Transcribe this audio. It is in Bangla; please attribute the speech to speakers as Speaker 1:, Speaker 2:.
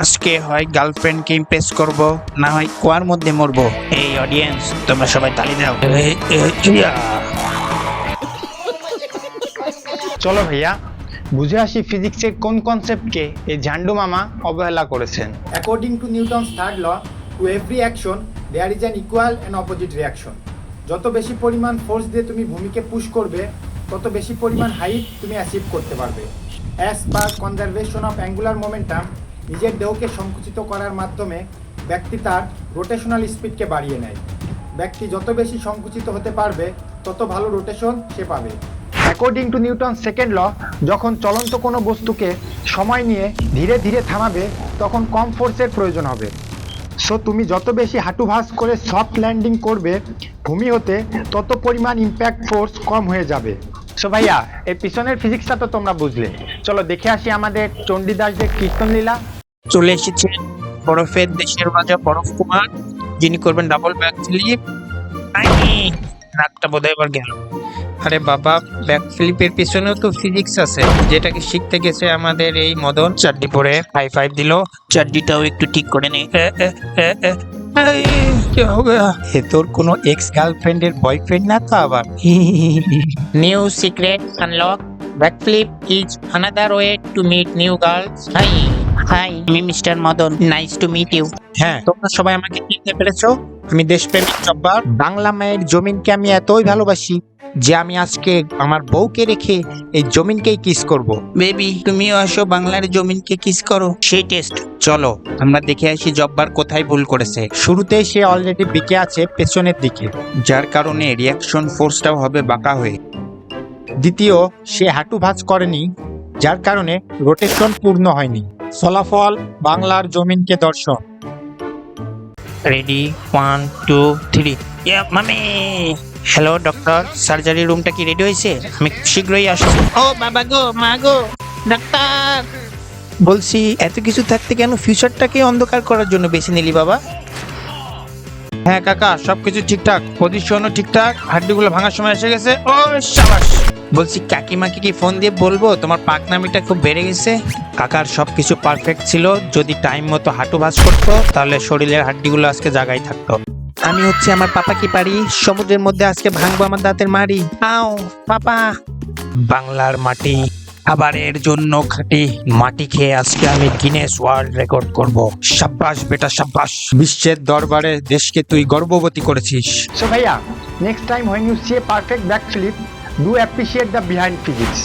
Speaker 1: আজকে হয় গার্লফ্রেন্ডকে ইমপ্রেস করব, না হয় কুয়ার মধ্যে মরবো। এই অডিয়েন্স, তোমরা সবাই তালি দাও। ইয়া।
Speaker 2: চলো ভাইয়া, বুঝে আসি ফিজিক্সের কোন কনসেপ্টকে এই ঝান্ডু মামা অবহেলা করেছেন।
Speaker 3: According to Newton's third law, to every action there is an equal and opposite reaction. যত বেশি পরিমাণ ফোর্স দিয়ে তুমি ভূমিকে পুশ করবে, তত বেশি পরিমাণ হাইট তুমি অ্যাচিভ করতে পারবে। As per conservation of angular momentum, নিজের দেহকে সংকুচিত করার মাধ্যমে ব্যক্তি তার রোটেশনাল স্পিডকে বাড়িয়ে নেয়। ব্যক্তি যত বেশি সংকুচিত হতে পারবে, তত ভালো রোটেশন সে পাবে।
Speaker 2: According to Newton second law, যখন চলন্ত কোনো বস্তুকে সময় নিয়ে ধীরে ধীরে থামাবে, তখন কম ফোর্সের প্রয়োজন হবে। সো তুমি যত বেশি হাঁটু ভাঁজ করে সফট ল্যান্ডিং করবে ভূমি হতে, তত পরিমাণ ইম্প্যাক্ট ফোর্স কম হয়ে যাবে। সো ভাইয়া, এই পিছনের ফিজিক্সটা তো তোমরা বুঝলে, চলো দেখে আসি আমাদের চণ্ডীদাসদের কীর্তন লীলা।
Speaker 1: চলে এসেছে বরফের দেশের রাজা বরফ কুমার, যিনি করবেন ডাবল ব্যাক ফ্লিপ। নাকটা বোধহয় এবার গেল। আরে বাবা, ব্যাক ফ্লিপের পিছনেও তো ফিজিক্স আছে, যেটাকে শিখতে গেছে আমাদের এই মদন। চাড্ডি পরে হাই ফাইভ দিল। চাড্ডিটাও একটু ঠিক করে নে। কি হবে? এ তোর কোনো এক্স গার্লফ্রেন্ডের বয়ফ্রেন্ড না তো আবার? New secret unlock, backflip is another way to meet new girls. Hi hi, আমি Mister Madan, nice to meet you. হ্যাঁ, তোমরা সবাই আমাকে চিনতে পেরেছো? আমি দেশপ্রেমিক জব্বার। বাংলা মায়ের জমিনকে আমি এতই ভালোবাসি যে আমি আজকে আমার বউকে রেখে এই জমিনকেই কিস করব। বেবি, তুমিও আসো, বাংলার জমিনকে কিস করো, সেই টেস্ট। চলো আমরা দেখে আসি জব্বার কোথায় ভুল করেছে। শুরুতে সে অলরেডি বিকে আছে পেছনের দিকে, যার কারণে রিয়াকশন ফোর্সটাও হবে বাঁকা হয়ে। দ্বিতীয়, সে হাঁটু ভাঁজ করেনি, যার কারণে রোটেশন পূর্ণ হয়নি। ফলাফল বাংলার জমিনকে দর্শন। রেডি, 1 2 3। মামি, হ্যালো ডক্টর, সার্জারি রুমটা কি রেডি হয়েছে? আমি শীঘ্রই আসছি। ও বাবা গো, মা গো, ডাক্তার। বলছি, এত কিছু থাকতে কেন ফিউচারটাকে অন্ধকার করার জন্য বেছে নিলি বাবা? হ্যাঁ কাকা, সবকিছু ঠিকঠাক, পজিশনও ঠিকঠাক, হাড্ডিগুলো ভাঙার সময় এসে গেছে। ও শাবাশ। বলছি, কাকিমাকে কি ফোন দিয়ে বলবো তোমার পাকনামিটা খুব বেড়ে গেছে? কাকার সবকিছু পারফেক্ট ছিল, যদি টাইম মতো হাঁটু ভাঁজ করতো তাহলে শরীরের হাড্ডিগুলো আজকে জায়গায় থাকতো। আমি হচ্ছে আমার পাপা কি পারি, সমুদ্রের মধ্যে আজকে ভাঙবো আমার দাঁতের মাড়ি। আও পাপা। বাংলার মাটি খাবারের জন্য খাঁটি, মাটি খেয়ে আজকে আমি গিনেস ওয়ার্ল্ড রেকর্ড করব। সাব্বাস বেটা সাব্বাস, বিশ্বের দরবারে দেশকে তুই গর্ববতী করেছিস।
Speaker 2: সো ভাইয়া, next time when you see a perfect backflip, do appreciate the behind physics.